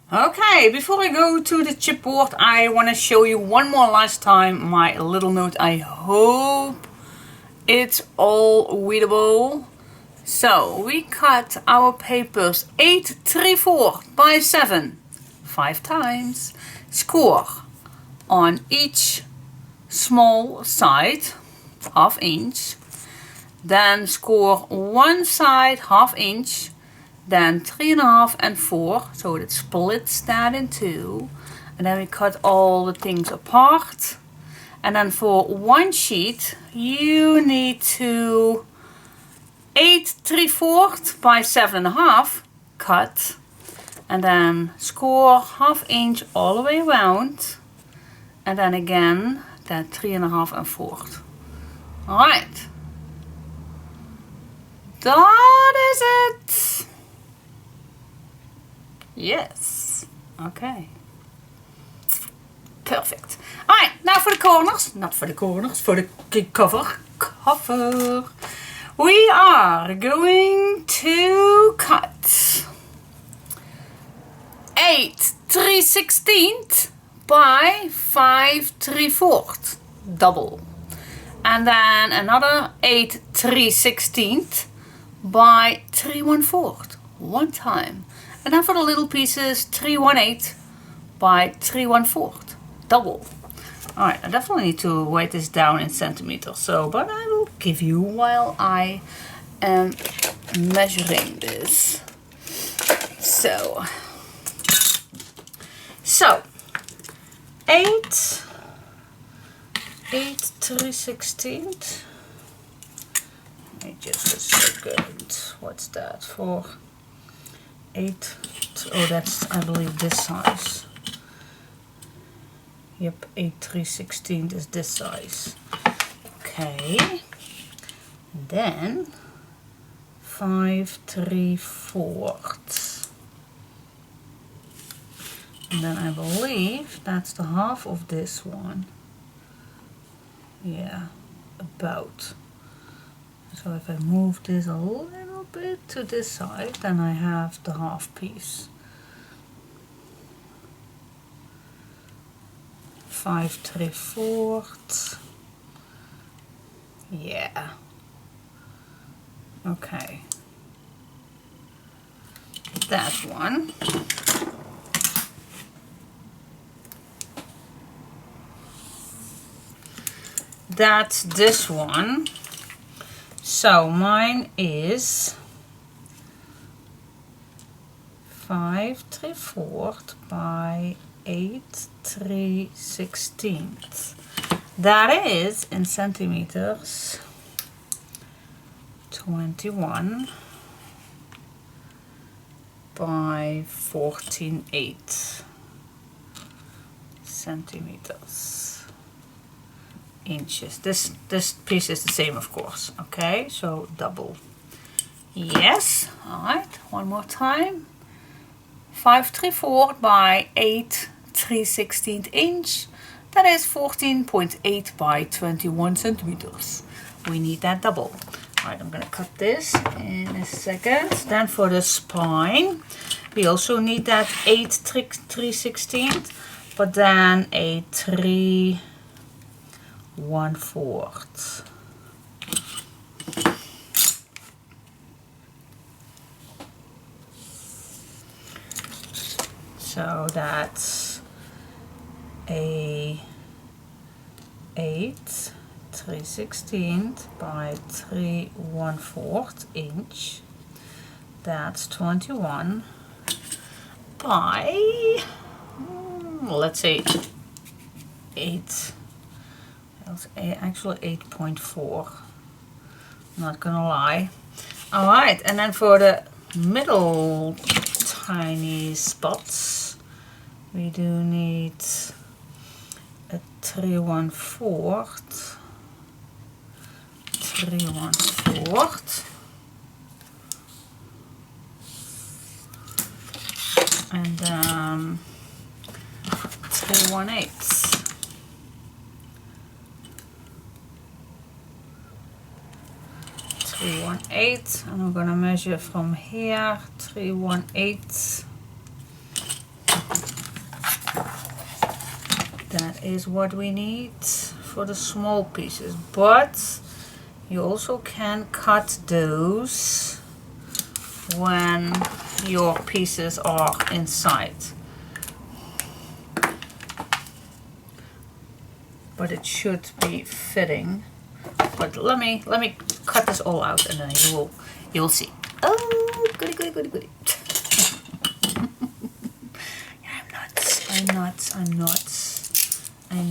Okay, before I go to the chipboard, I want to show you one more last time my little note. I hope it's all readable. So we cut our papers 8 3/4 by 7 5 times. Score on each small side, ½ inch. Then score one side ½ inch. Then 3.5 and 4, so it splits that in two. And then we cut all the things apart. And then for one sheet, you need to 8 3/4 by 7.5 cut. And then score ½ inch all the way around. And then again, that 3.5 and 4. Alright. That is it. Yes. Okay. Perfect. Alright, now for the corners. Not for the corners, for the cover. We are going to cut 8 3/16 by 5 3/4. Double. And then another 8 3/16 by 3 1/4. One time. And then for the little pieces, 3 1/8 by 3 1/4. Double. Alright, I definitely need to write this down in centimeters, but I will give you while I am measuring this. So 8 3/16. Wait just a second. What's that for? 8. Oh, that's, I believe, this size. Yep, 8 3/16 is this size. Okay. Then 5 3/4. And then I believe that's the half of this one. Yeah, about. So if I move this a little bit to this side, then I have the half piece. 5 3/4. Yeah. Okay. That one. That's this one. So mine is 5 3/4 by 8 3/16. That is, in centimeters, 21 by 14.8 centimeters. Inches. This piece is the same, of course. Okay, so double. Yes. All right. One more time. 5 3/4 by 8 3/16 inch. That is 14.8 by 21 centimeters. We need that double. All right. I'm gonna cut this in a second. Then for the spine, we also need that 8 3/16, but then a 3 1/4. So that's a 8 3/16 by 3 1/4 inch. That's 21 by, let's say 8. Actually 8.4. Not gonna lie. All right, and then for the middle tiny spots, we do need a 3 1/4. 3 1/4. And 3 1/8. 3 1/8, and I'm gonna measure from here 3 1/8 that is what we need for the small pieces, but you also can cut those when your pieces are inside. But it should be fitting. But let me cut this all out and then you will see. Oh, goody, goody, goody, goody. I'm nuts. I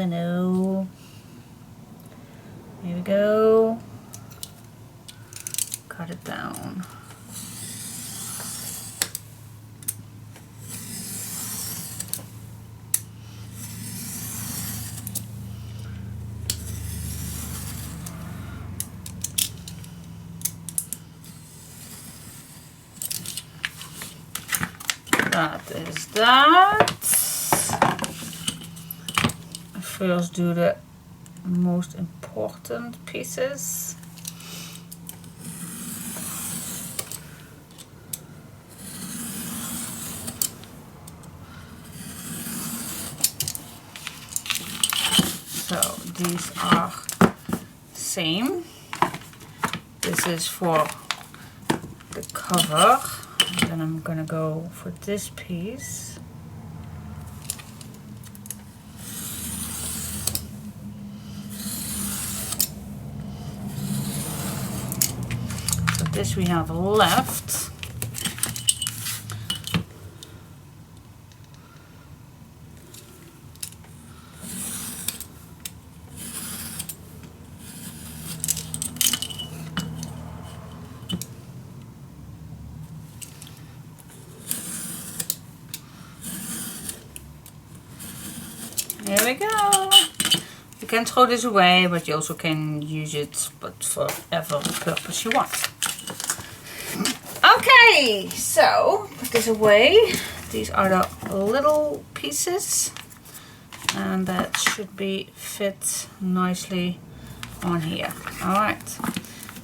know. Here we go. Cut it down. That is that. First do the most important pieces. So these are same. This is for the cover. And then I'm gonna go for this piece. So this we have left. There we go. You can throw this away, but you also can use it, but for whatever purpose you want. Okay, so put this away. These are the little pieces, and that should be fit nicely on here. All right.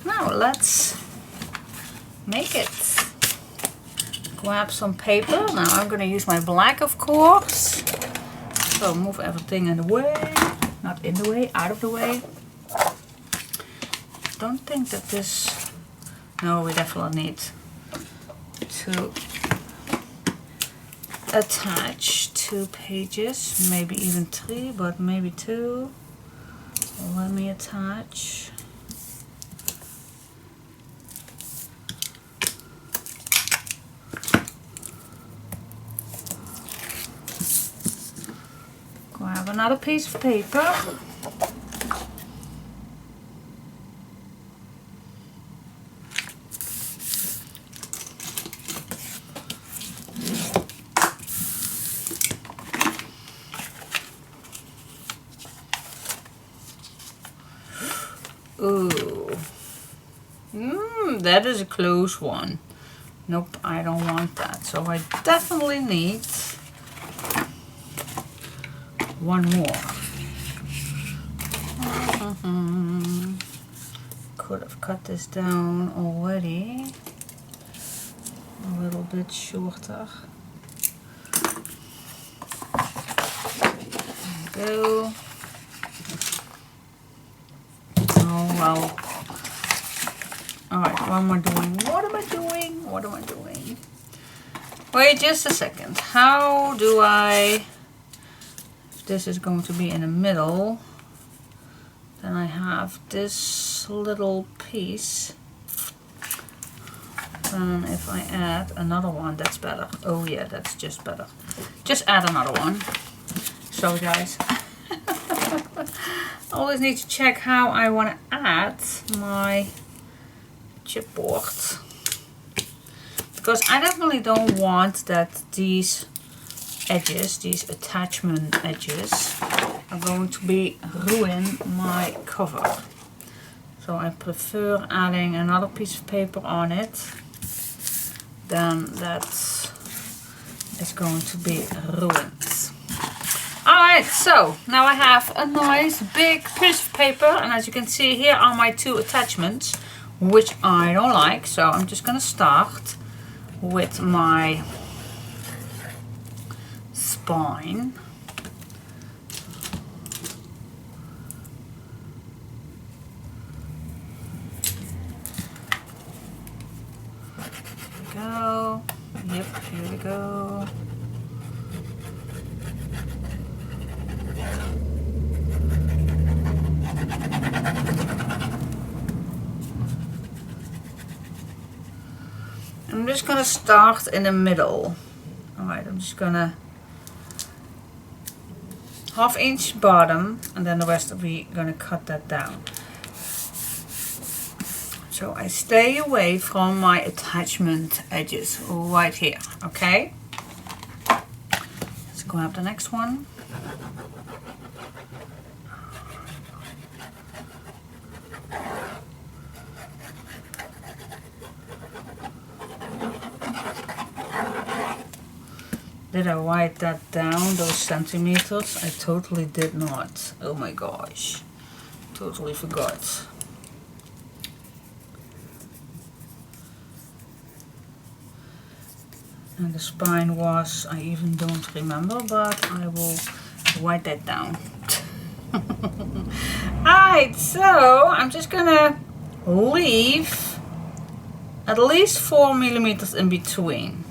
Now let's make it. Grab some paper. Now I'm going to use my black, of course. So move everything in the way, not in the way, out of the way. Don't think that this, no, we definitely need to attach 2 pages, maybe even 3, but maybe 2. Let me attach. Grab another piece of paper. Ooh. That is a close one. Nope, I don't want that. So I definitely need one more. Could have cut this down already. A little bit shorter. There we go. Oh well. Alright, what am I doing? Wait just a second. How do I... This is going to be in the middle. Then I have this little piece. And if I add another one, that's better. Oh yeah, that's just better. Just add another one. So guys, I always need to check how I want to add my chipboard. Because I definitely don't want that these edges, these attachment edges, are going to be ruin my cover. So I prefer adding another piece of paper on it than that is going to be ruined. Alright, so now I have a nice big piece of paper, and as you can see, here are my 2 attachments, which I don't like. So I'm just going to start with my spine. go. I'm just gonna start in the middle. Alright, I'm just gonna 1/2 inch bottom, and then the rest we're gonna cut that down. So I stay away from my attachment edges right here, okay? Let's grab the next one. Did I write that down, those centimeters? I totally did not. Oh my gosh. Totally forgot. And the spine was, I even don't remember, but I will write that down. Alright, so I'm just gonna leave at least 4 millimeters in between.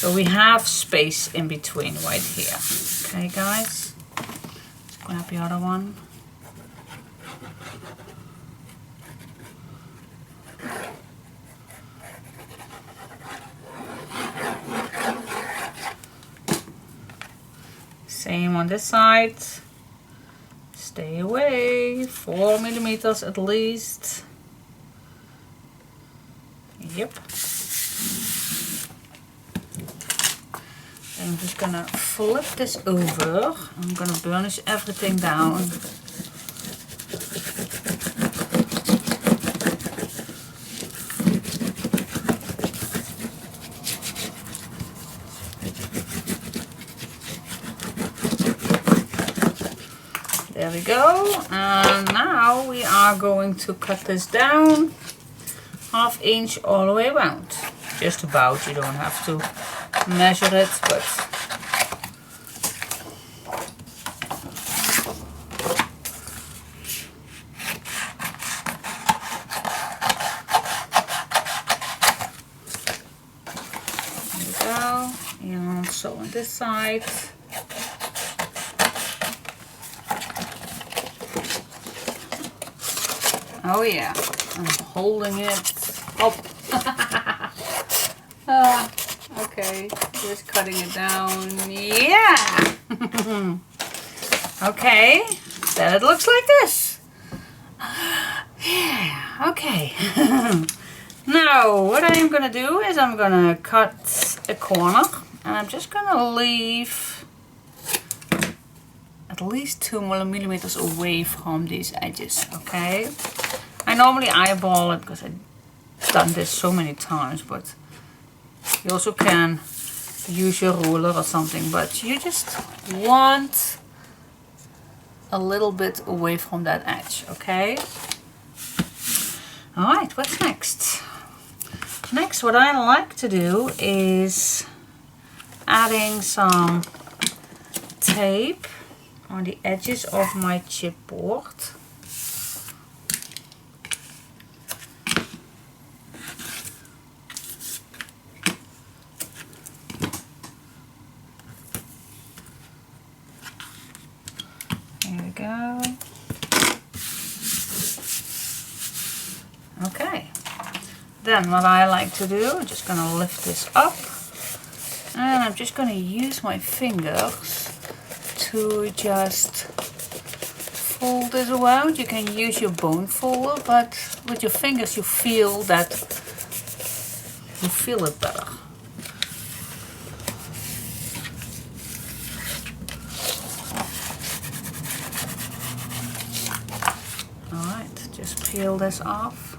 So we have space in between right here. Okay guys, let's grab the other one. Same on this side. Stay away, 4 millimeters at least. Yep. I'm just gonna flip this over. I'm gonna burnish everything down. There we go. And now we are going to cut this down 1/2 inch all the way around. Just about, you don't have to measure it, but there we go. And so on this side. Oh yeah, I'm holding it up. Okay, just cutting it down. Yeah! Okay, then it looks like this. Yeah, okay. Now, what I am gonna do is I'm gonna cut a corner, and I'm just gonna leave at least 2 millimeters away from these edges, okay? I normally eyeball it because I've done this so many times, but you also can use your ruler or something, but you just want a little bit away from that edge, okay? Alright, what's next? Next, what I like to do is adding some tape on the edges of my chipboard. There we go. Okay. Then what I like to do, I'm just going to lift this up, and I'm just going to use my fingers to just fold this around. You can use your bone folder, but with your fingers you feel that, you feel it better. Alright, just peel this off.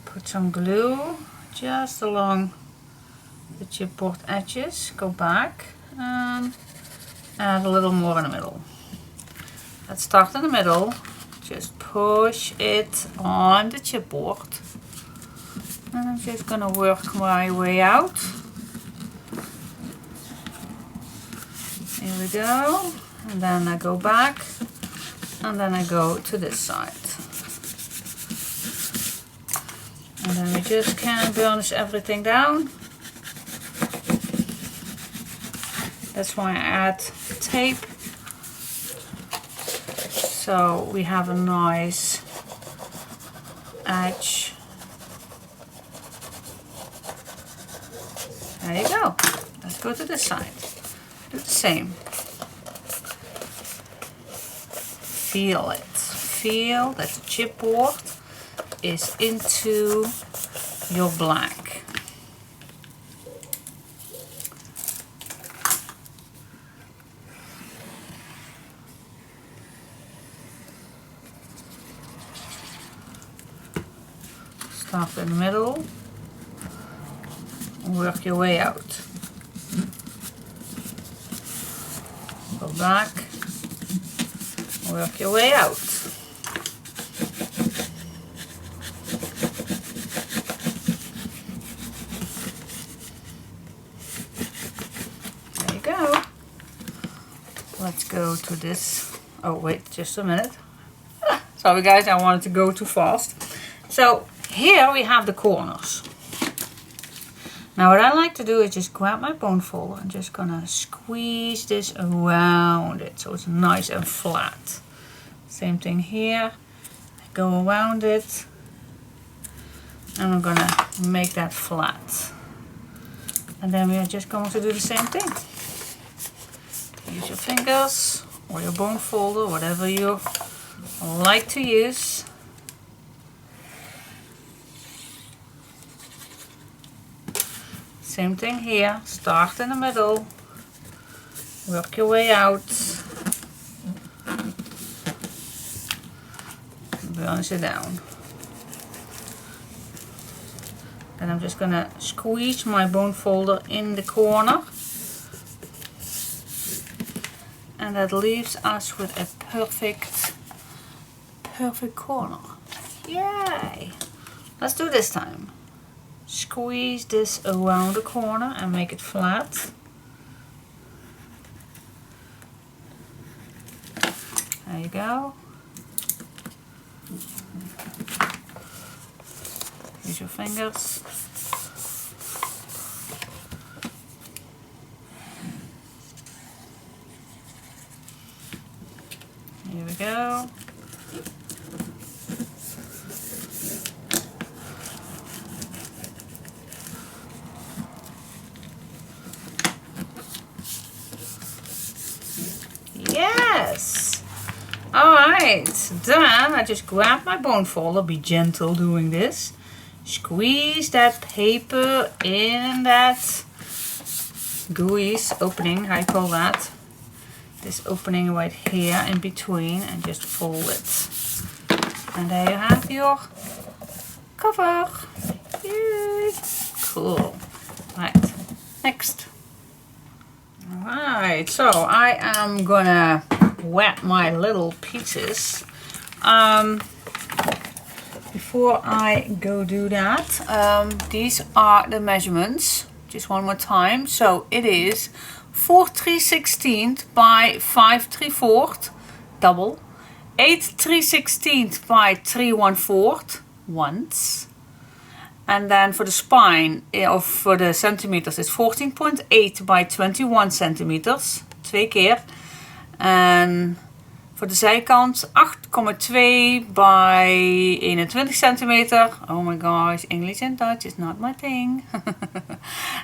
Put some glue just along the chipboard edges, go back and add a little more in the middle. Let's start in the middle, just push it on the chipboard, and I'm just gonna work my way out. Here we go, and then I go back And then I go to this side. And then we just can burnish everything down. That's why I add tape. So we have a nice edge. There you go. Let's go to this side. Do the same. Feel it. Feel that the chipboard is into your black. Start in the middle. Work your way out. Go back. Work your way out. There you go. Let's go to this. Oh wait, just a minute. Sorry guys, I wanted to go too fast. So here we have the corners. Now what I like to do is just grab my bone folder and just gonna squeeze this around it so it's nice and flat. Same thing here. I go around it and I'm gonna make that flat. And then we are just going to do the same thing. Use your fingers or your bone folder, whatever you like to use. Same thing here, start in the middle, work your way out, burnish it down. Then I'm just gonna squeeze my bone folder in the corner, and that leaves us with a perfect corner. Yay! Let's do this time. Squeeze this around the corner and make it flat. There you go. Use your fingers. Here we go. Yes! Alright, then I just grab my bone folder, be gentle doing this. Squeeze that paper in that gooey opening, how you call that? This opening right here in between, and just fold it. And there you have your cover. Yay! Cool. Right, next. Alright, so I am gonna wet my little pieces. Before I go do that, these are the measurements, just one more time. So it is 4 3/16 by 5 3/4 double, 8 3/16 by 3 1/4 once. And then for the spine, of for the centimeters, it's 14.8 by 21 centimeters, 2 keer. En voor de zijkant 8,2 by 21 centimeter. Oh my gosh, English and Dutch is not my thing.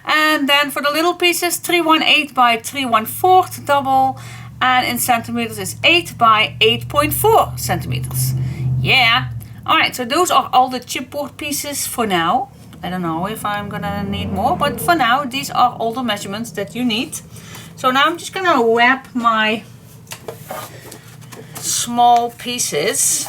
And then for the little pieces, 318 by 3 1/4 double. And in centimeters is 8 by 8.4 centimeters. Yeah. Alright, so those are all the chipboard pieces for now. I don't know if I'm gonna need more, but for now these are all the measurements that you need. So now I'm just gonna wrap my small pieces.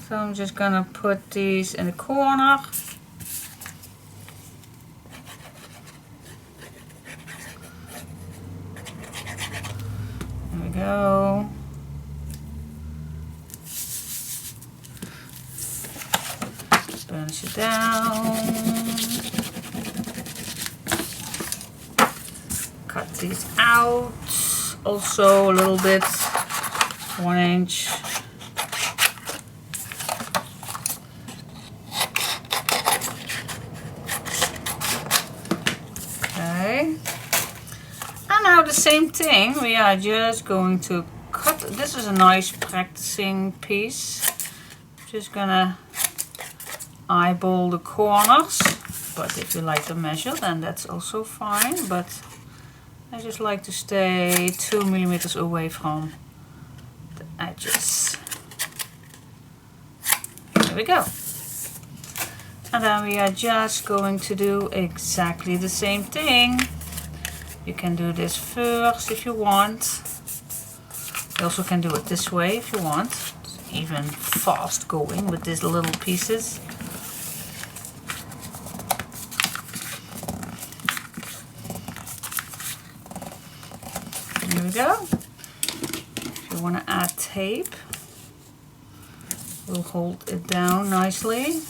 So I'm just gonna put these in the corner. There we go. Burnish it down. these out. Also a little bit, 1 inch. Okay. And now the same thing, we are just going to cut. This is a nice practicing piece. Just gonna eyeball the corners, but if you like to measure, then that's also fine, but I just like to stay 2 millimeters away from the edges. There we go. And then we are just going to do exactly the same thing. You can do this first if you want. You also can do it this way if you want. It's even fast going with these little pieces. Here we go. If you want to add tape, we'll hold it down nicely.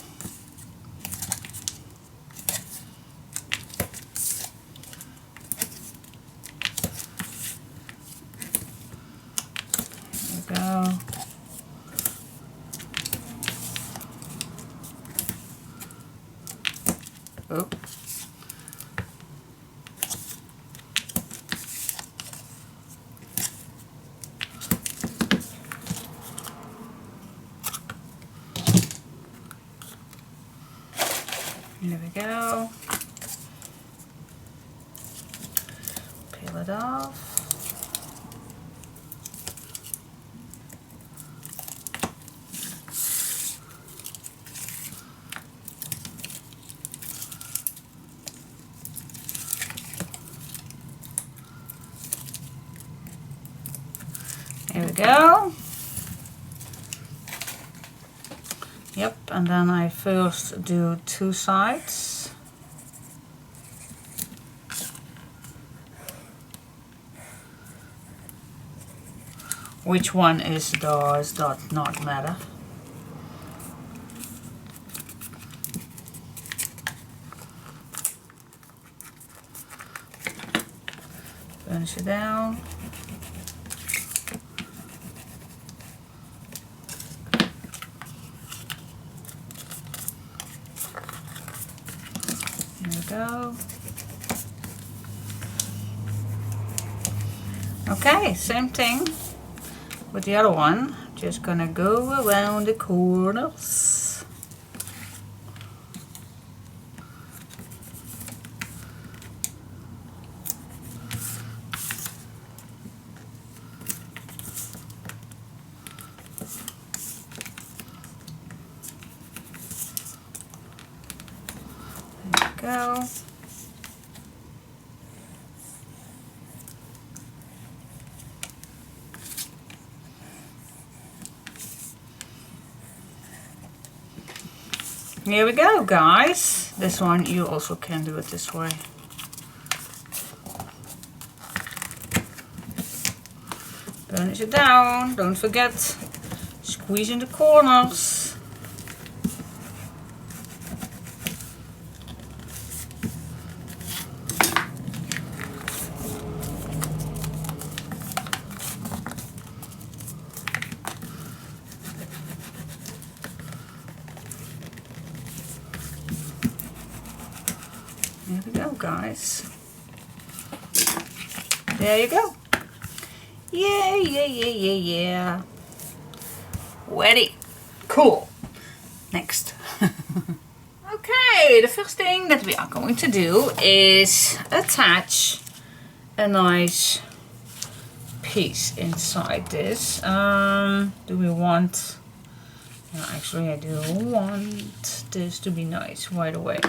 Go. Oh. There we go. Peel it off. There we go. Yep, and then I first do 2 sides. Which one is does not matter. Finish it down. Go. Okay, same thing with the other one. Just gonna go around the corners. Go. Here we go, guys. This one you also can do it this way. Burnish it down. Don't forget, squeezing the corners. There we go, guys. There you go. Yeah. Ready. Cool. Next. Okay, the first thing that we are going to do is attach a nice piece inside this. Do we want... No, actually I do want this to be nice right away.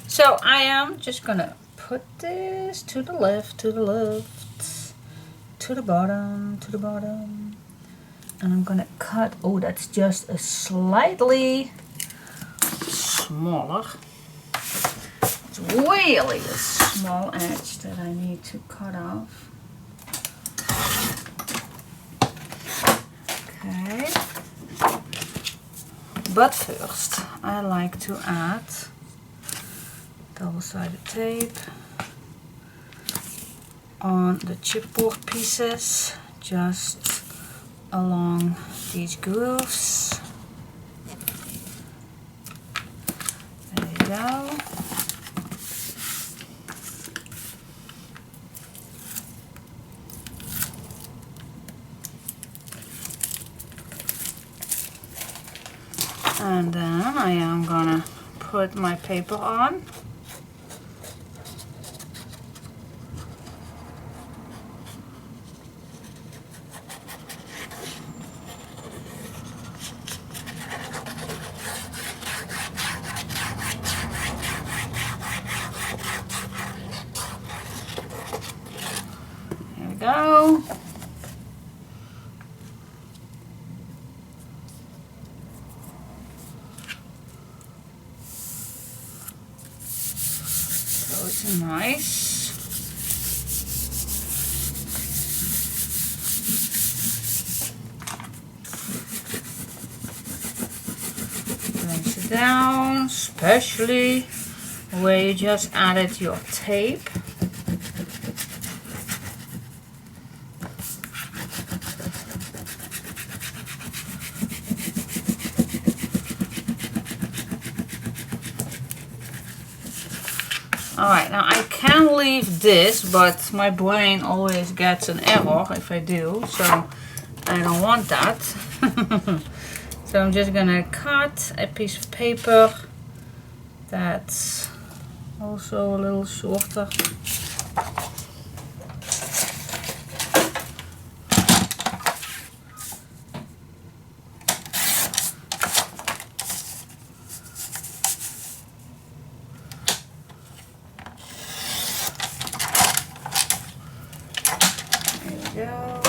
So I am just gonna put this to the left, to the bottom, and I'm gonna cut. Oh, that's just a slightly smaller. It's really a small edge that I need to cut off. Okay. But first, I like to add double-sided tape on the chipboard pieces, just along these grooves. There you go. And then I am gonna put my paper on. There we go. It's nice. Place it down, especially where you just added your tape. Alright, now I can leave this, but my brain always gets an error if I do, so I don't want that. So I'm just gonna cut a piece of paper that's also a little shorter. Go.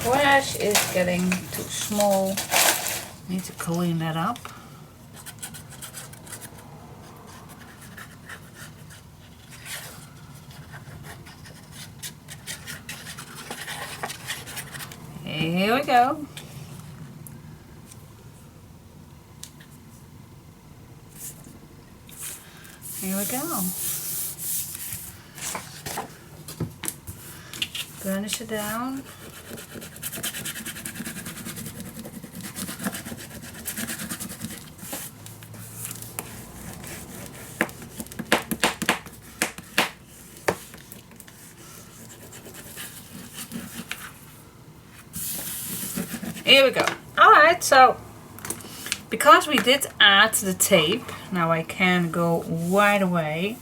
Trash is getting too small. Need to clean that up. Here we go. Here we go. Burnish it down. Here we go. Alright, so because we did add the tape, now I can go right away,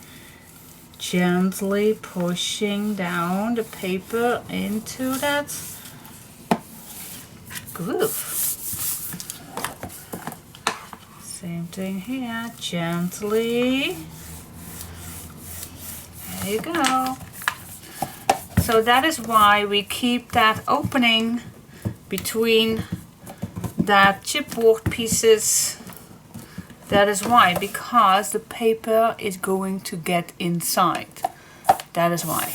gently pushing down the paper into that groove. Same thing here, gently. There you go. So that is why we keep that opening between that chipboard pieces. That is why, because the paper is going to get inside. That is why.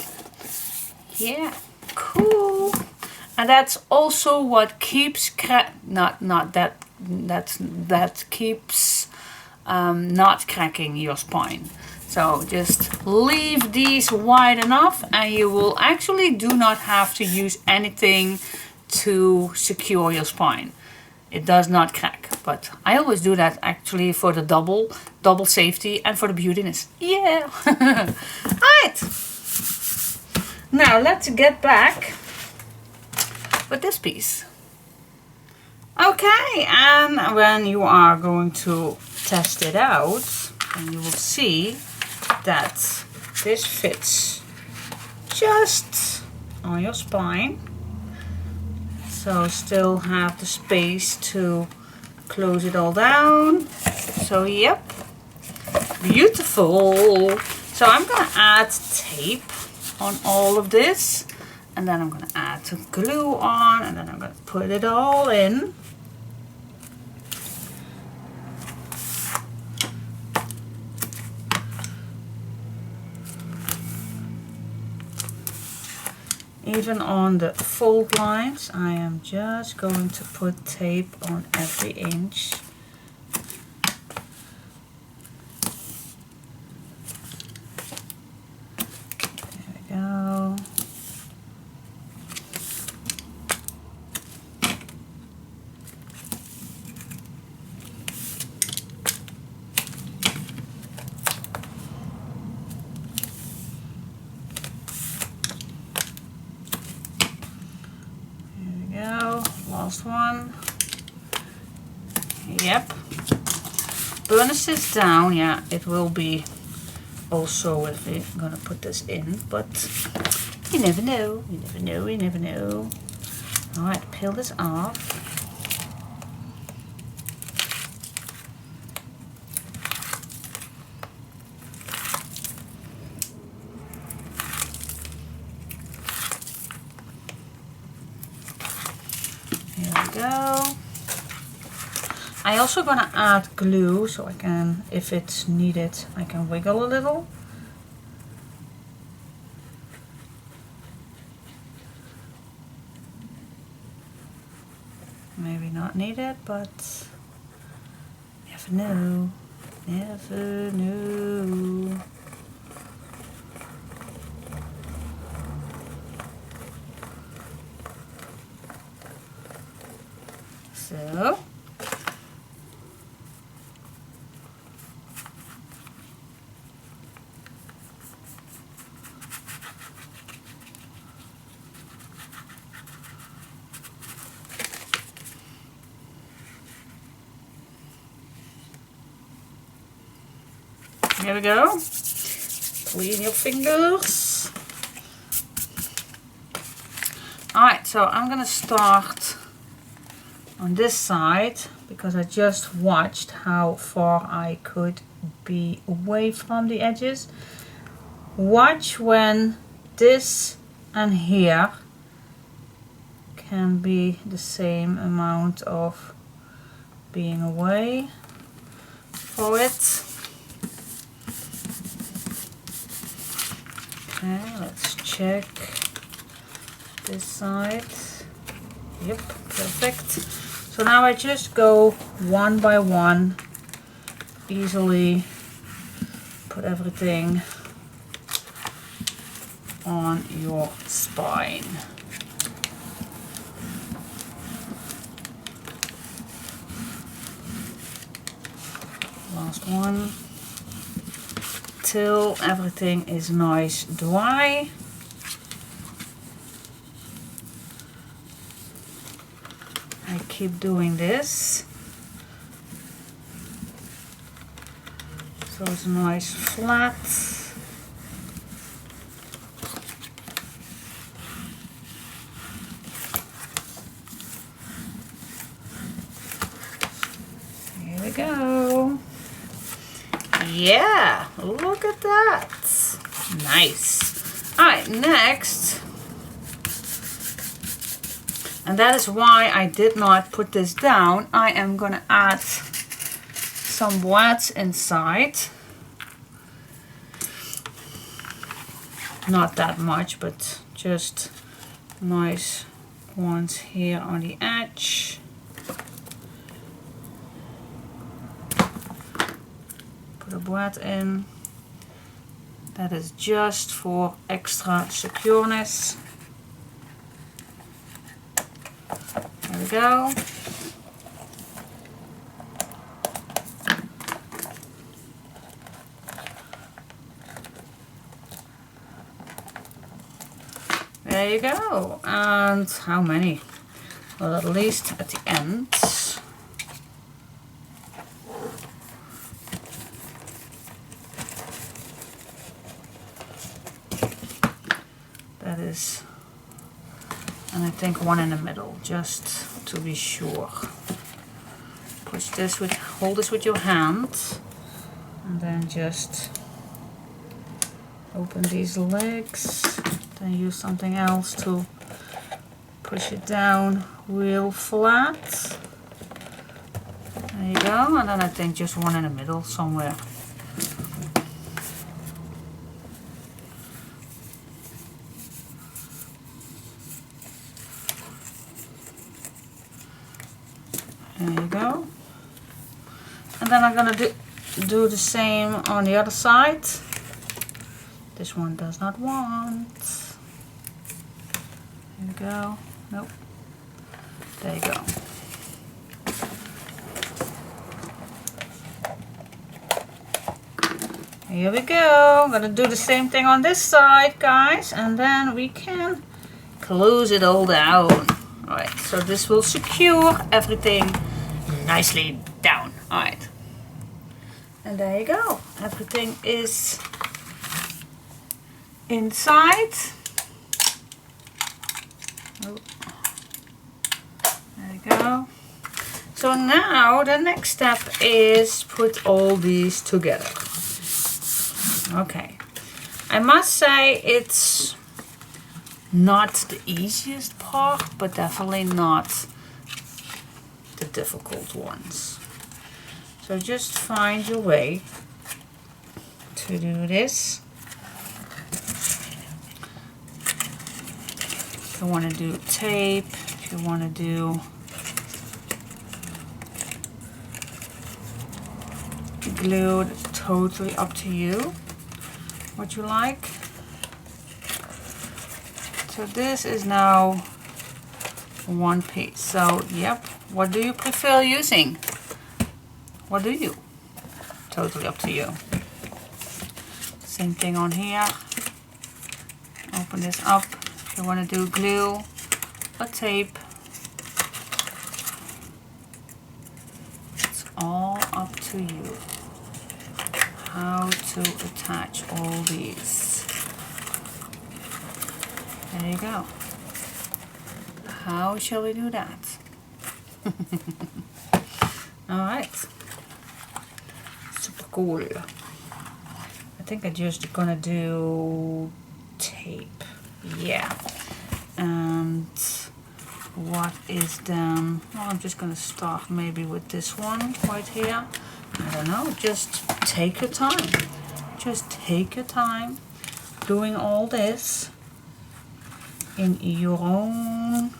Yeah, cool. And that's also what keeps that keeps not cracking your spine. So just leave these wide enough, and you will actually do not have to use anything to secure your spine. It does not crack, but I always do that actually for the double safety and for the beautiness. Yeah. Alright. Now let's get back with this piece. Okay, and when you are going to test it out, and you will see that this fits just on your spine. So still have the space to close it all down. So yep, beautiful. So I'm gonna add tape on all of this, and then I'm gonna add some glue on, and then I'm gonna put it all in. Even on the fold lines, I am just going to put tape on every inch. There Yep. Burnish this down. Yeah, it will be also if we're gonna put this in, but you never know. You never know. You never know. All right, peel this off. Here we go. I'm also gonna add glue so I can, if it's needed, I can wiggle a little. Maybe not needed, but never know. Never know. So here we go. Clean your fingers. Alright, so I'm gonna start on this side because I just watched how far I could be away from the edges. Watch when this and here can be the same amount of being away for it. Okay, let's check this side. Yep, perfect. So now I just go one by one, easily put everything on your spine. Last one. Till everything is nice dry. I keep doing this so it's nice flat. Here we go. Yeah, look at that. Nice. Alright, next, and that is why I did not put this down, I am gonna add some wats inside. Not that much, but just nice ones here on the edge. Put a blad in. That is just for extra secureness. There we go. There you go. And how many? Well, at least at the end. That is, and I think one in the middle, just to be sure. Push this with, hold this with your hand, and then just open these legs. Then use something else to push it down real flat. There you go, and then I think just one in the middle somewhere. There you go. And then I'm gonna do the same on the other side. This one does not want. There we go. Nope. There you go. Here we go. I'm gonna do the same thing on this side, guys, and then we can close it all down. Alright, so this will secure everything nicely down. Alright. And there you go. Everything is inside. Oh. There you go. So now the next step is put all these together. Okay. I must say it's not the easiest part, but definitely not the difficult ones. So just find your way to do this. If you want to do tape, if you want to do glue, it's totally up to you what you like. So this is now one piece. So yep, what do you prefer using? What do you? Totally up to you. Same thing on here. Open this up. If you want to do glue or tape, it's all up to you how to attach all these. There you go. How shall we do that? Alright. Super cool. I think I'm just gonna do tape. Yeah. And what is then? Well, I'm just gonna start maybe with this one right here. I don't know, just take your time. Just take your time doing all this in your own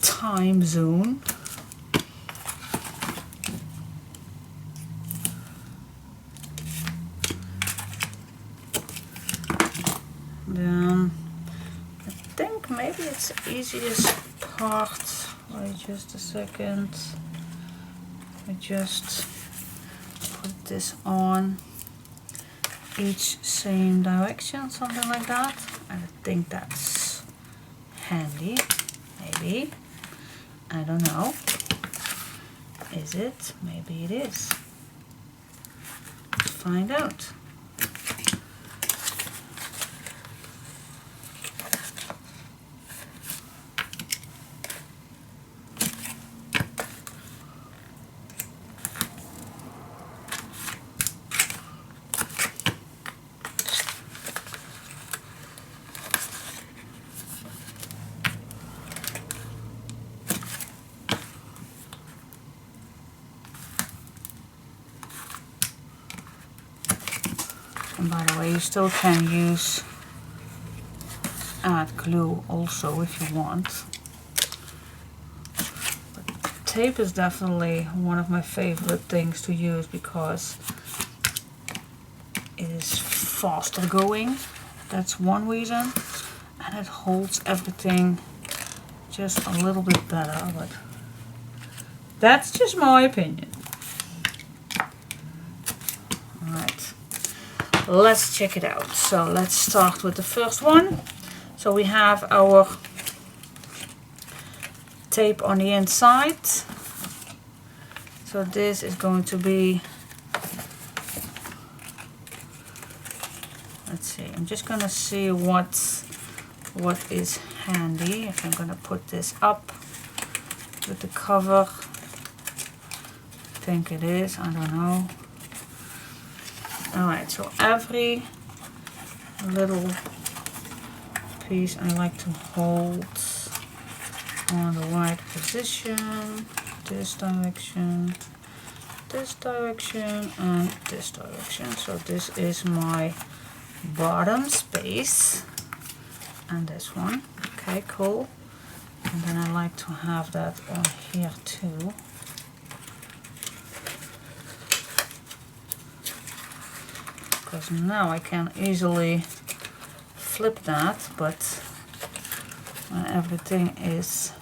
time zone. Then I think maybe it's the easiest part. Wait just a second. I just put this on each same direction, something like that. And I think that's handy, maybe. I don't know. Is it? Maybe it is. Let's find out. And by the way, you still can add glue also if you want. But tape is definitely one of my favorite things to use because it is faster going. That's one reason. And it holds everything just a little bit better, but that's just my opinion. Alright. Let's check it out. So let's start with the first one. So we have our tape on the inside. So this is going to be, let's see, I'm just gonna see what is handy. If I'm gonna put this up with the cover. I think it is, I don't know. Alright, so every little piece I like to hold on the right position, this direction, and this direction. So this is my bottom space, and this one. Okay, cool. And then I like to have that on here too. Because now I can easily flip that, but when everything is,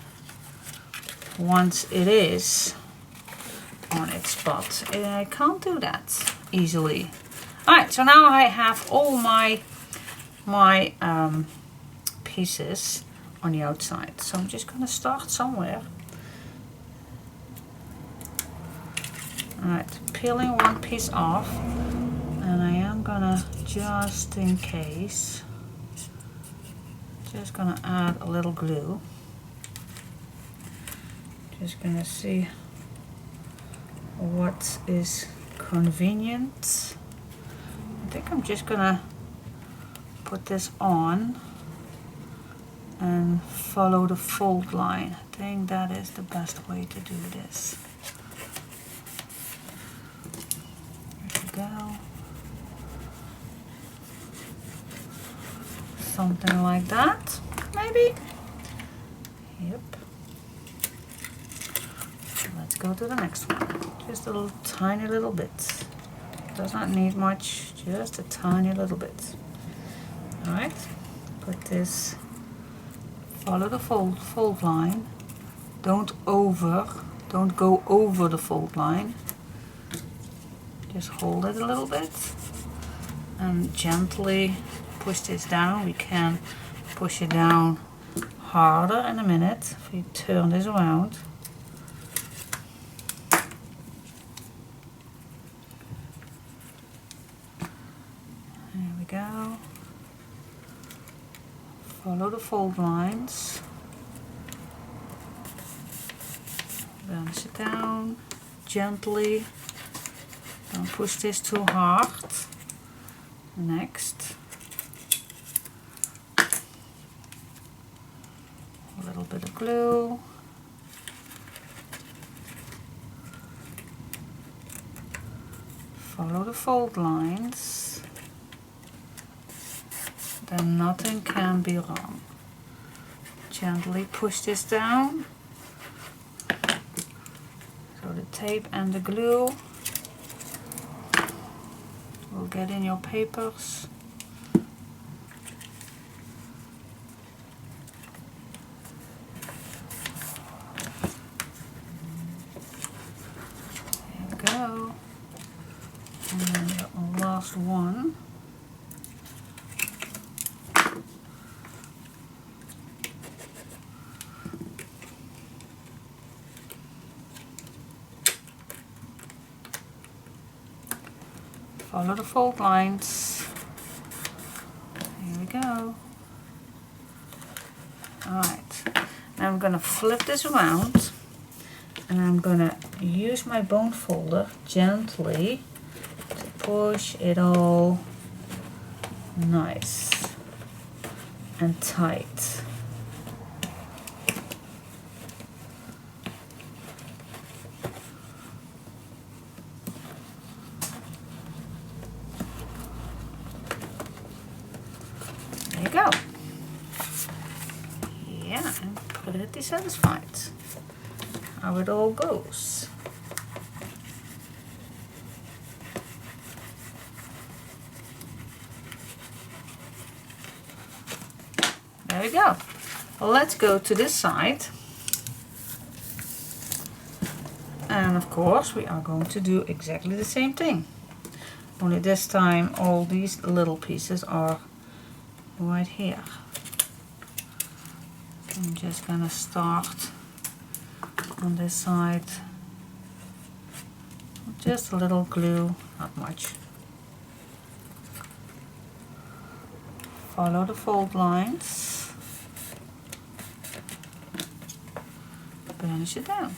once it is on its spot, I can't do that easily. Alright, so now I have all my pieces on the outside. So I'm just going to start somewhere. Alright, peeling one piece off, and I am gonna, just in case, just gonna add a little glue. Just gonna see what is convenient. I think I'm just gonna put this on and follow the fold line. I think that is the best way to do this. There we go. Something like that, maybe? Yep. Let's go to the next one. Just a little tiny little bit. Does not need much, just a tiny little bit. Alright, put this, follow the fold line. Don't go over the fold line. Just hold it a little bit and gently push this down. We can push it down harder in a minute if we turn this around. There we go. Follow the fold lines. Balance it down gently. Don't push this too hard. Next. A little bit of glue. Follow the fold lines. Then nothing can be wrong. Gently push this down. So the tape and the glue will get in your papers. There we go. And then the last one. Follow the fold lines. Here we go. Alright, now I'm going to flip this around and I'm going to use my bone folder gently to push it all nice and tight. There you go. Yeah, I'm pretty satisfied how it all goes. There we go. Well, let's go to this side. And of course we are going to do exactly the same thing. Only this time all these little pieces are right here. I'm just gonna start on this side. Just a little glue, not much. Follow the fold lines. Burnish it down.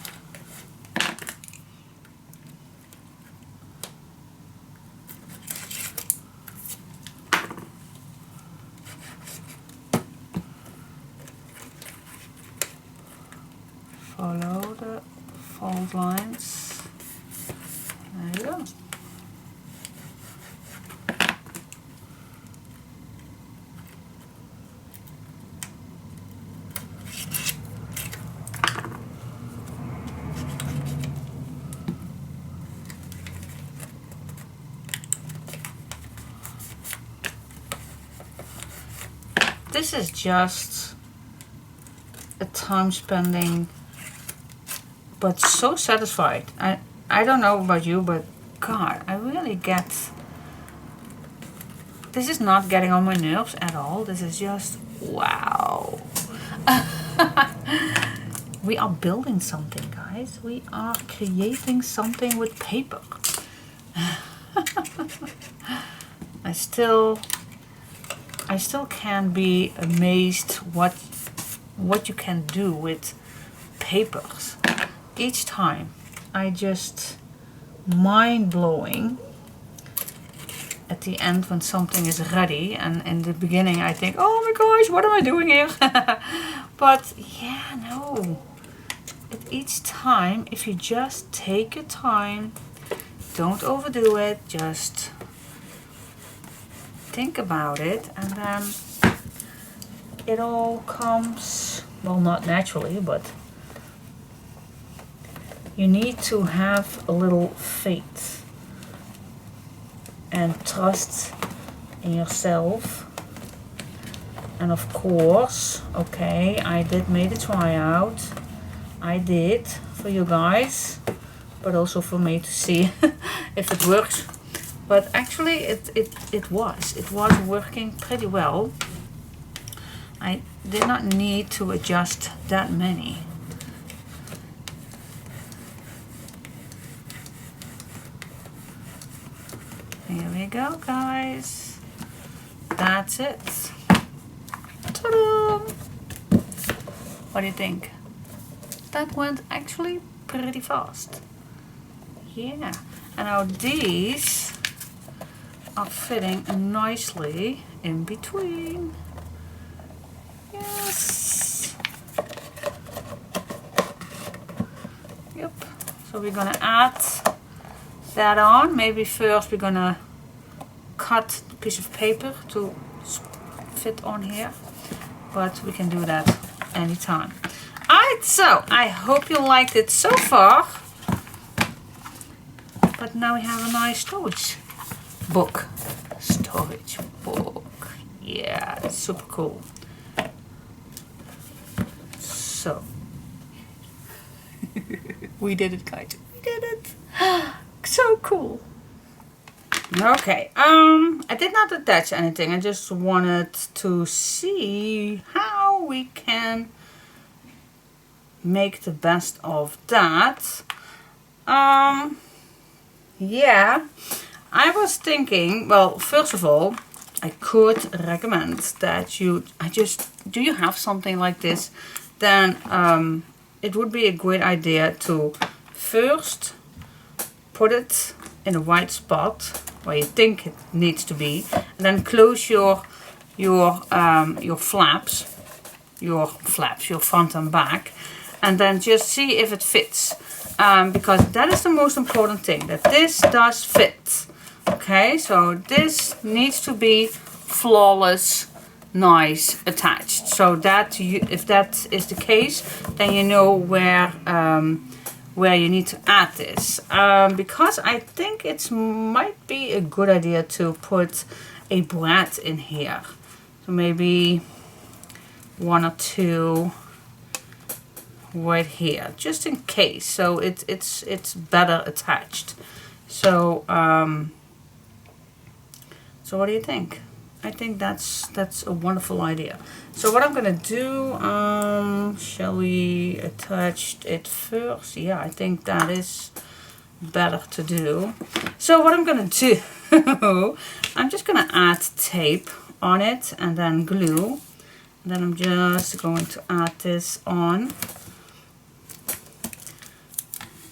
Follow the fold lines. There you go. This is just a time spending, but so satisfied. I don't know about you, but God, I really get, this is not getting on my nerves at all. This is just, wow. We are building something, guys. guys, we are creating something with paper. I still can't be amazed what you can do with papers. Each time I just mind-blowing at the end when something is ready, and in the beginning I think, oh my gosh, what am I doing here? But yeah, no, at each time, if you just take your time, don't overdo it, just think about it, and then it all comes, well, not naturally, but you need to have a little faith and trust in yourself. And of course, okay, I did make a tryout. I did for you guys, but also for me to see if it works. But actually it was working pretty well. I did not need to adjust that many. Here we go, guys. That's it. Ta-da! What do you think? That went actually pretty fast. Yeah. And now these are fitting nicely in between. Yes. Yep. So we're gonna add that on. Maybe first we're gonna cut the piece of paper to fit on here, but we can do that anytime. Alright, so I hope you liked it so far. But now we have a nice storage book. Yeah, it's super cool. So we did it, guys. We did it. So cool. Okay, I did not attach anything. I just wanted to see how we can make the best of that. Yeah, I was thinking, well, first of all, I could recommend that do you have something like this? Then it would be a great idea to first put it in the right spot where you think it needs to be, and then close your flaps, your front and back, and then just see if it fits, because that is the most important thing, that this does fit. Okay, so this needs to be flawless, nice, attached, so that if that is the case, then you know where you need to add this, because I think it might be a good idea to put a brad in here, so maybe 1 or 2 right here, just in case, so it's better attached. So so what do you think? I think that's a wonderful idea. So what I'm gonna do, shall we attach it first? Yeah, I think that is better to do. So what I'm gonna do, I'm just gonna add tape on it and then glue. And then I'm just going to add this on.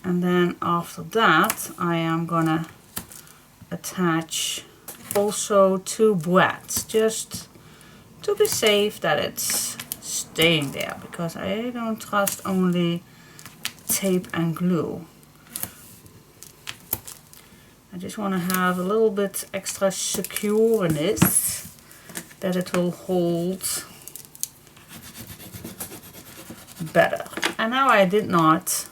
And then after that, I am gonna attach also 2 brads, just to be safe that it's staying there, because I don't trust only tape and glue. I just want to have a little bit extra secureness, that it will hold better. And now I did not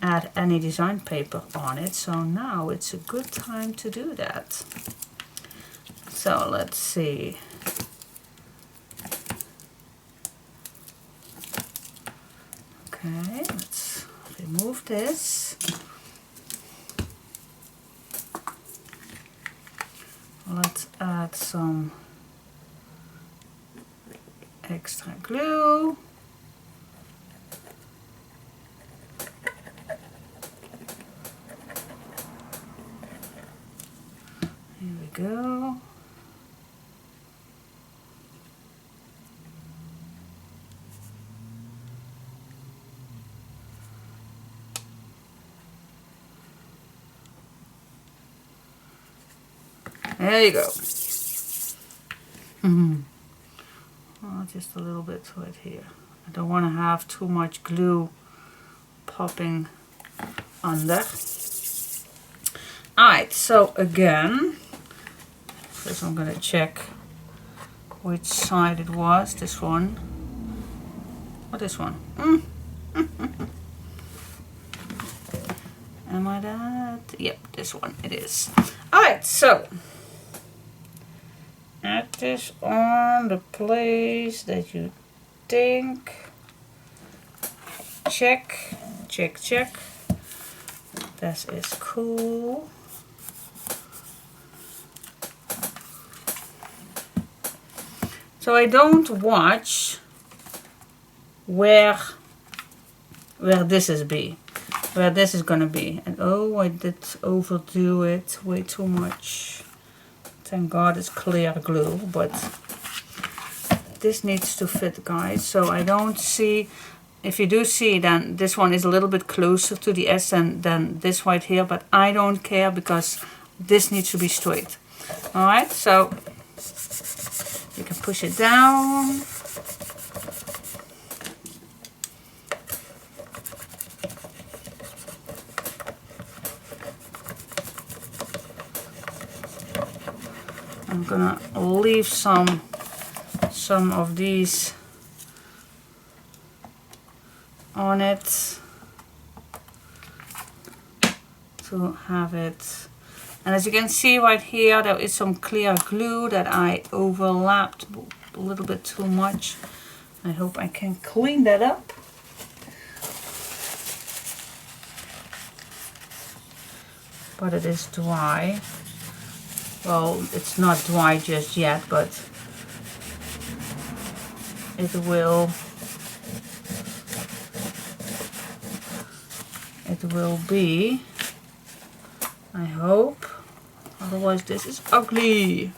add any design paper on it, so now it's a good time to do that. So let's see. Okay, let's remove this. Let's add some extra glue. Here we go. There you go. Oh, just a little bit right here. I don't want to have too much glue popping under. Alright, so again, first I'm going to check which side it was. This one. Or this one. Am I that? Yep, this one it is. Alright, so add this on the place that you think. Check, check, check. This is cool. So I don't watch where this is where this is gonna be. And oh, I did overdo it way too much. Thank God it's clear glue, but this needs to fit, guys. So I don't see, if you do see, then this one is a little bit closer to the S than this right here, but I don't care because this needs to be straight. Alright, so you can push it down. I'm gonna leave some of these on it to have it. And as you can see right here, there is some clear glue that I overlapped a little bit too much. I hope I can clean that up. But it is dry. Well, it's not dry just yet, but it will be, I hope. Otherwise this is ugly.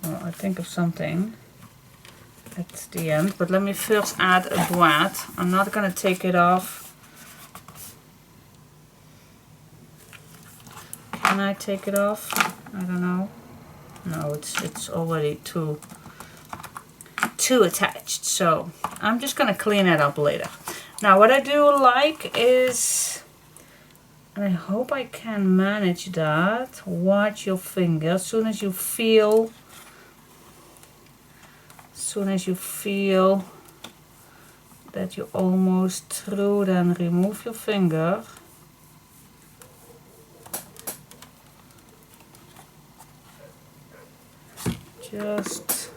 Well, I think of something at the end, but let me first add a brad. I'm not gonna take it off. Can I take it off? I don't know. No, it's already too attached, so I'm just gonna clean it up later. Now what I do like is, and I hope I can manage that, watch your finger. As soon as you feel that you're almost through, then remove your finger. Just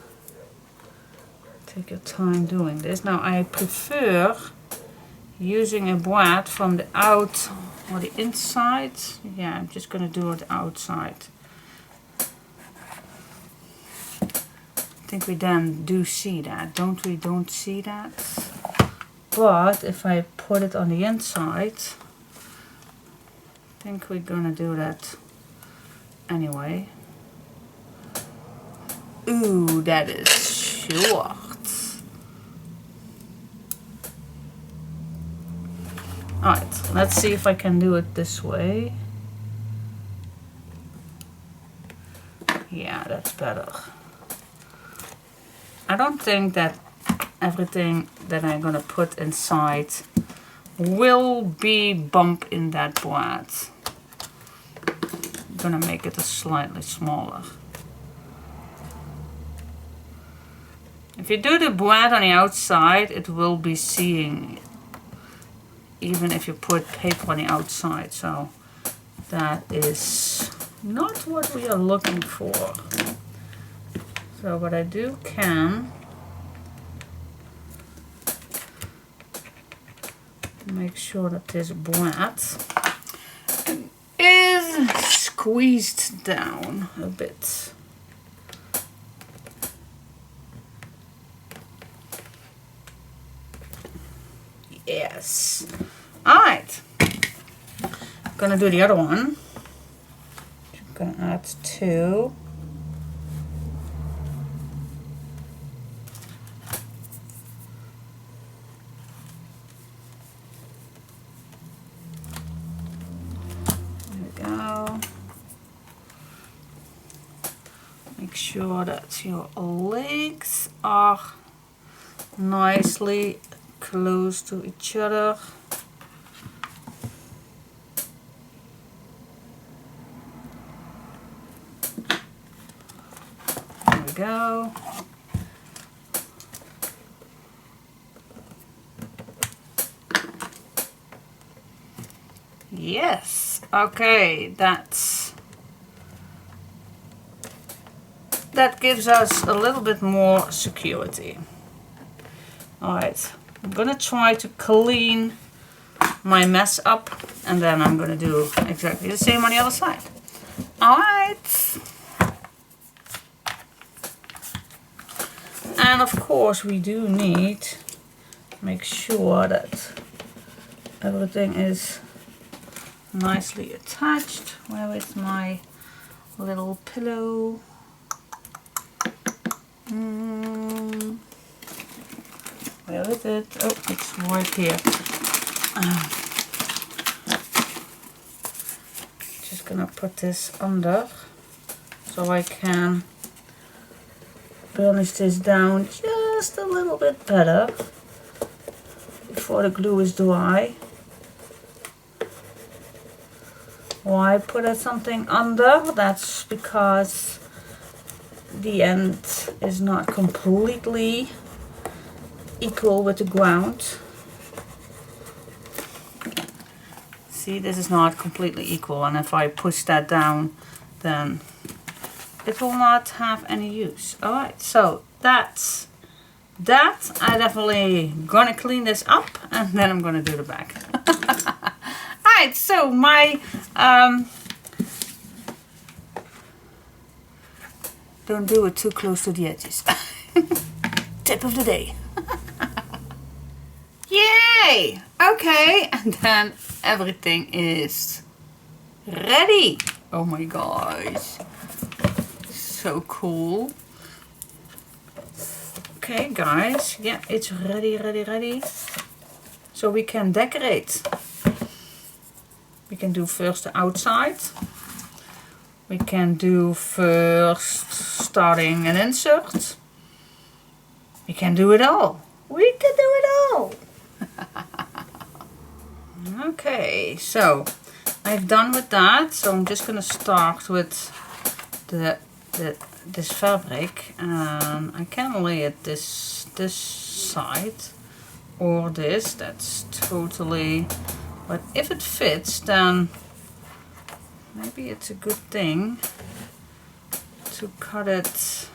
take your time doing this. Now I prefer using a brad from the out or the inside. Yeah, I'm just gonna do it outside. I think we then do see that, don't we? Don't see that. But if I put it on the inside, I think we're gonna do that anyway. Ooh, that is short. Alright, let's see if I can do it this way. Yeah, that's better. I don't think that everything that I'm gonna put inside will be bump in that brad. I'm gonna make it a slightly smaller. If you do the brad on the outside, it will be seeing, even if you put paper on the outside. So that is not what we are looking for. So what I do can make sure that this brad is squeezed down a bit. Yes. Alright. Gonna do the other one. I'm gonna add 2. Make sure that your legs are nicely close to each other. There we go. Yes, okay, that gives us a little bit more security. Alright, I'm gonna try to clean my mess up, and then I'm gonna do exactly the same on the other side. Alright. And of course we do need to make sure that everything is nicely attached. Where is my little pillow? Where is it? Oh, it's right here. Just gonna put this under so I can burnish this down just a little bit better before the glue is dry. Why put something under? That's because the end is not completely equal with the ground. See, this is not completely equal, and if I push that down, then it will not have any use. Alright, so that's that. I definitely gonna clean this up, and then I'm gonna do the back. Alright, so my don't do it too close to the edges. Tip of the day. Yay! Okay, and then everything is ready. Oh my gosh. So cool. Okay guys, yeah, it's ready. So we can decorate. We can do first the outside. We can do first starting an insert. We can do it all. We can do it all. Okay, so I've done with that. So I'm just gonna start with this fabric, and I can lay it this side or this. That's totally. But if it fits, then maybe it's a good thing to cut it.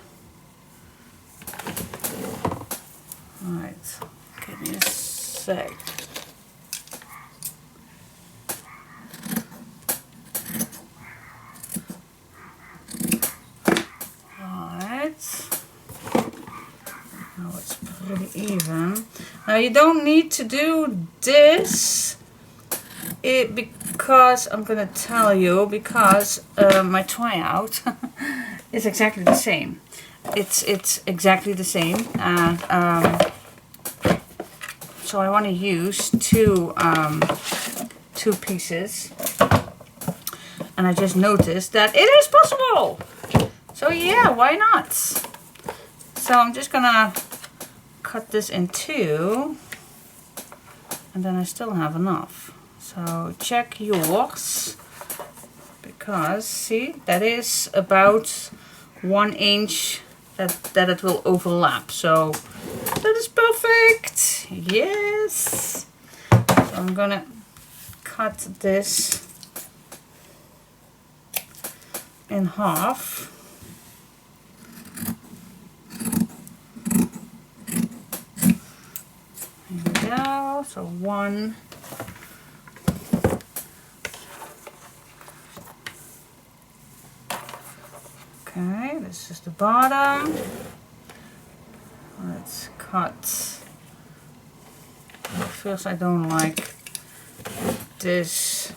Alright, give me a sec. Alright. Now it's pretty even. Now you don't need to do this. Because I'm gonna tell you, because my tryout is exactly the same. It's exactly the same, and so I want to use two pieces, and I just noticed that it is possible. So yeah, why not? So I'm just gonna cut this in 2, and then I still have enough. So check yours, because see, that is about 1 inch that it will overlap. So that is perfect. Yes. So I'm gonna cut this in half. Here we go. So 1. Okay, this is the bottom. Let's cut. First, I don't like this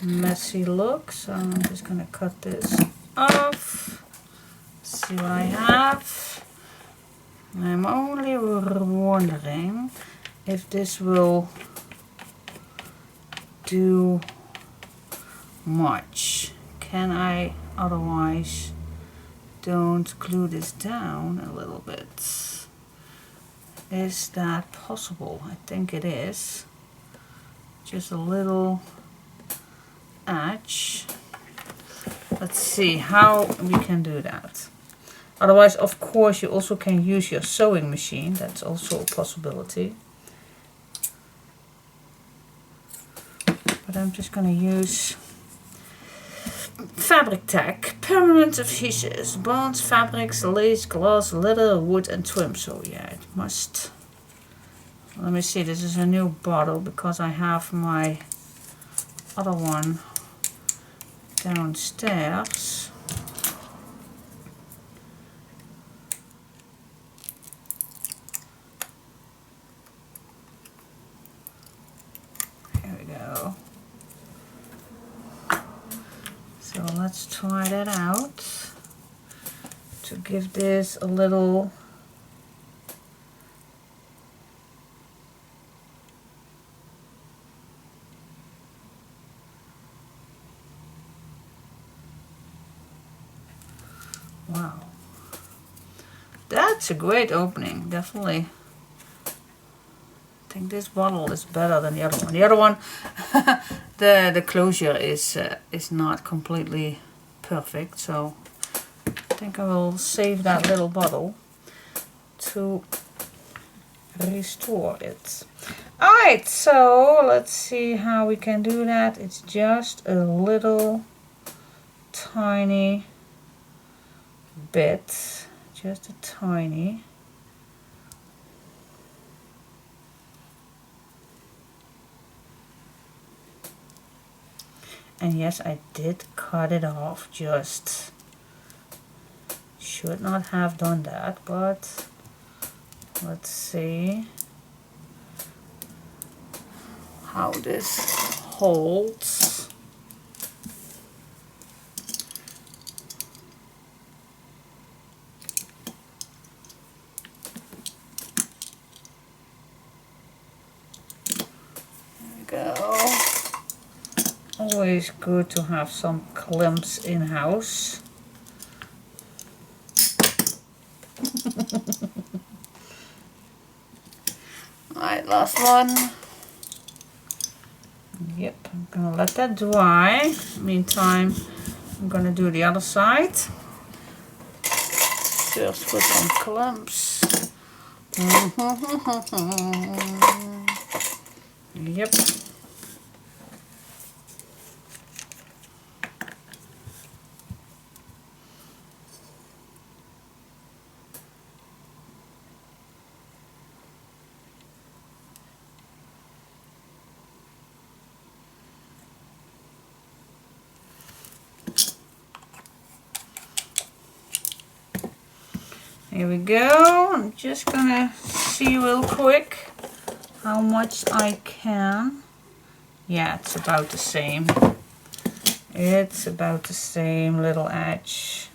messy look, so I'm just gonna cut this off. See what I have. I'm only wondering if this will do much. Can I otherwise don't glue this down a little bit? Is that possible? I think it is. Just a little edge. Let's see how we can do that. Otherwise, of course, you also can use your sewing machine. That's also a possibility. But I'm just going to use fabric tack, permanent adhesives, bonds, fabrics, lace, glass, leather, wood and trim. So yeah, it must. Let me see, this is a new bottle because I have my other one downstairs. Here we go. So let's try that out to give this a little wow. That's a great opening, definitely. I think this bottle is better than the other one. The other one, the closure is not completely perfect, so I think I will save that little bottle to restore it. Alright, so let's see how we can do that. It's just a little tiny bit, just a tiny. And yes, I did cut it off, just should not have done that, but let's see how this holds. There we go. Always good to have some clamps in house. Alright, last one. Yep, I'm gonna let that dry. Meantime, I'm gonna do the other side. First put some clamps. Yep. Here we go. I'm just gonna see real quick how much I can. Yeah, it's about the same. It's about the same little edge.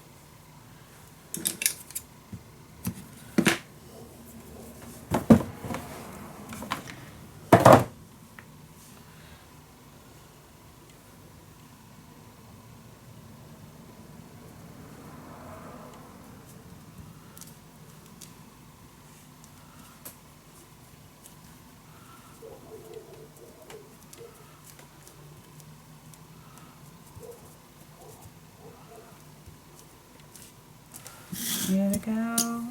Here we go.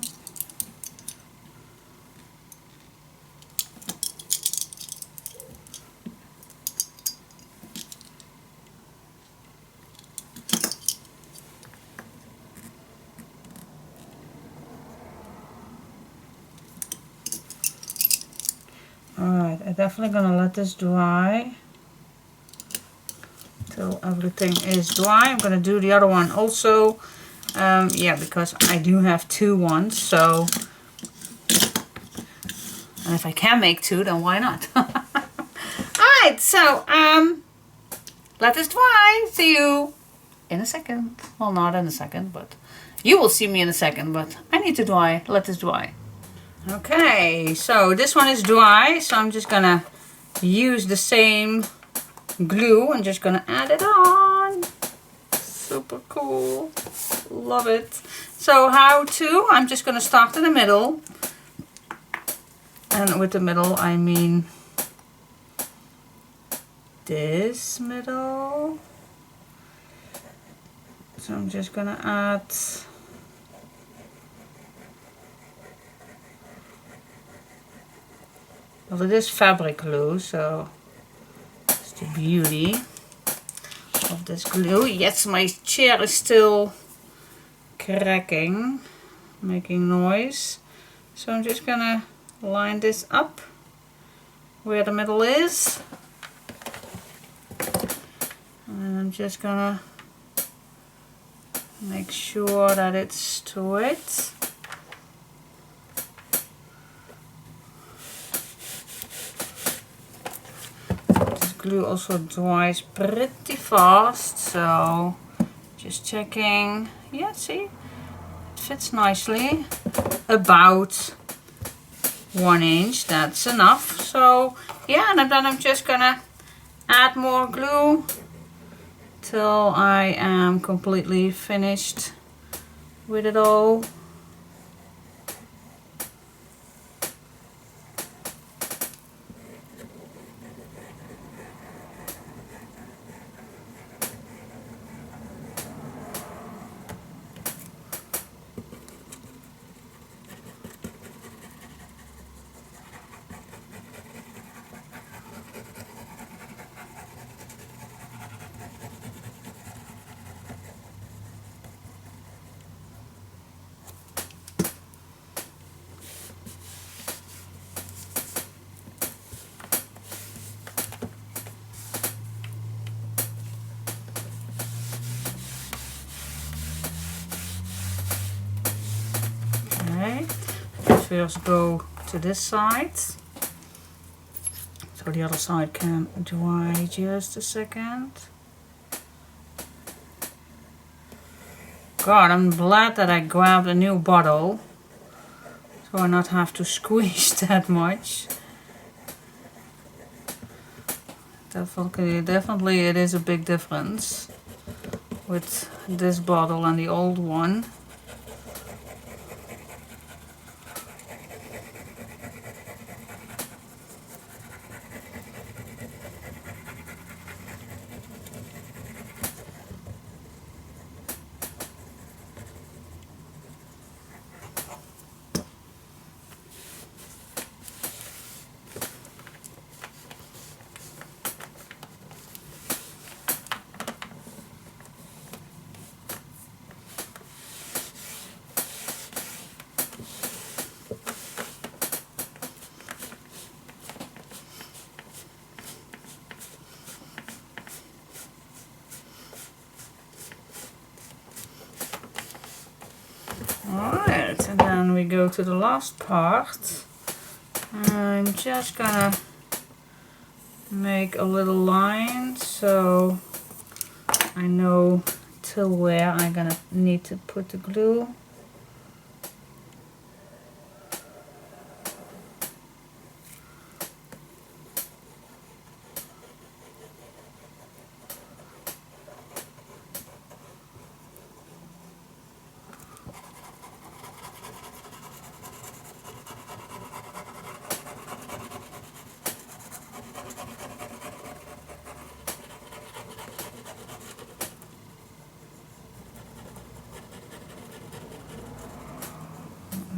Alright, I'm definitely gonna let this dry till everything is dry. I'm gonna do the other one also. Yeah, because I do have two ones, so and if I can make two, then why not? Alright, Alright, so let this dry. See you in a second. Well, not in a second, but you will see me in a second, but I need to dry. Let this dry. Okay, so this one is dry, so I'm just gonna use the same glue. I'm just gonna add it on. Super cool. Love it. So how to? I'm just gonna start in the middle. And with the middle I mean this middle. So I'm just gonna add well, it is fabric glue, so it's the beauty of this glue. Yes, my chair is still cracking, making noise. So I'm just gonna line this up where the middle is. And I'm just gonna make sure that it's to it. Glue also dries pretty fast, so just checking. Yeah, see, it fits nicely. About 1 inch, that's enough. So yeah, and then I'm just gonna add more glue till I am completely finished with it all. Let's first go to this side, so the other side can dry just a second. God, I'm glad that I grabbed a new bottle, so I not have to squeeze that much. Definitely it is a big difference with this bottle and the old one. Alright, and then we go to the last part. I'm just gonna make a little line so I know till where I'm gonna need to put the glue.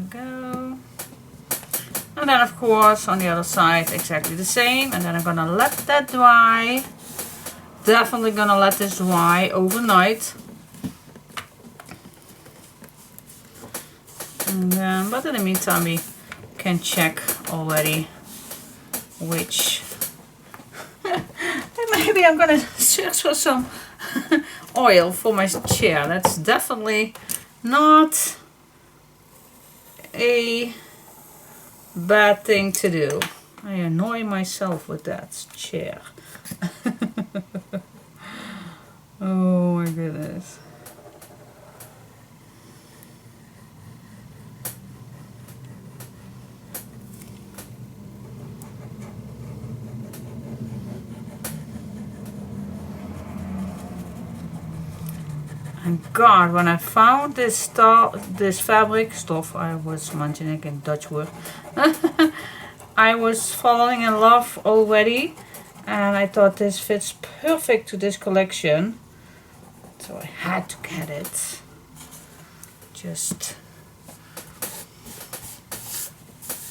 Go. And then of course on the other side exactly the same, and then I'm gonna let that dry. Definitely gonna let this dry overnight. And then, but in the meantime we can check already which maybe I'm gonna search for some oil for my chair. That's definitely not a bad thing to do. I annoy myself with that chair. Oh my goodness. And God, when I found this fabric stuff, I was mentioning in Dutch word. I was falling in love already, and I thought this fits perfect to this collection, so I had to get it.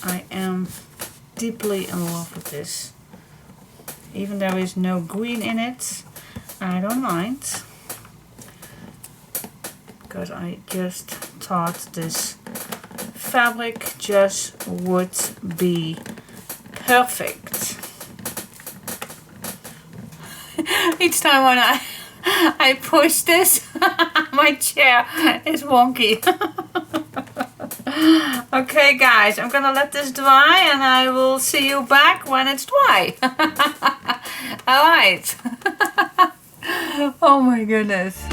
I am deeply in love with this. Even there is no green in it, I don't mind, because I just thought this fabric just would be perfect. Each time when I push this, my chair is wonky. Okay guys, I'm gonna let this dry and I will see you back when it's dry. Alright. Oh my goodness.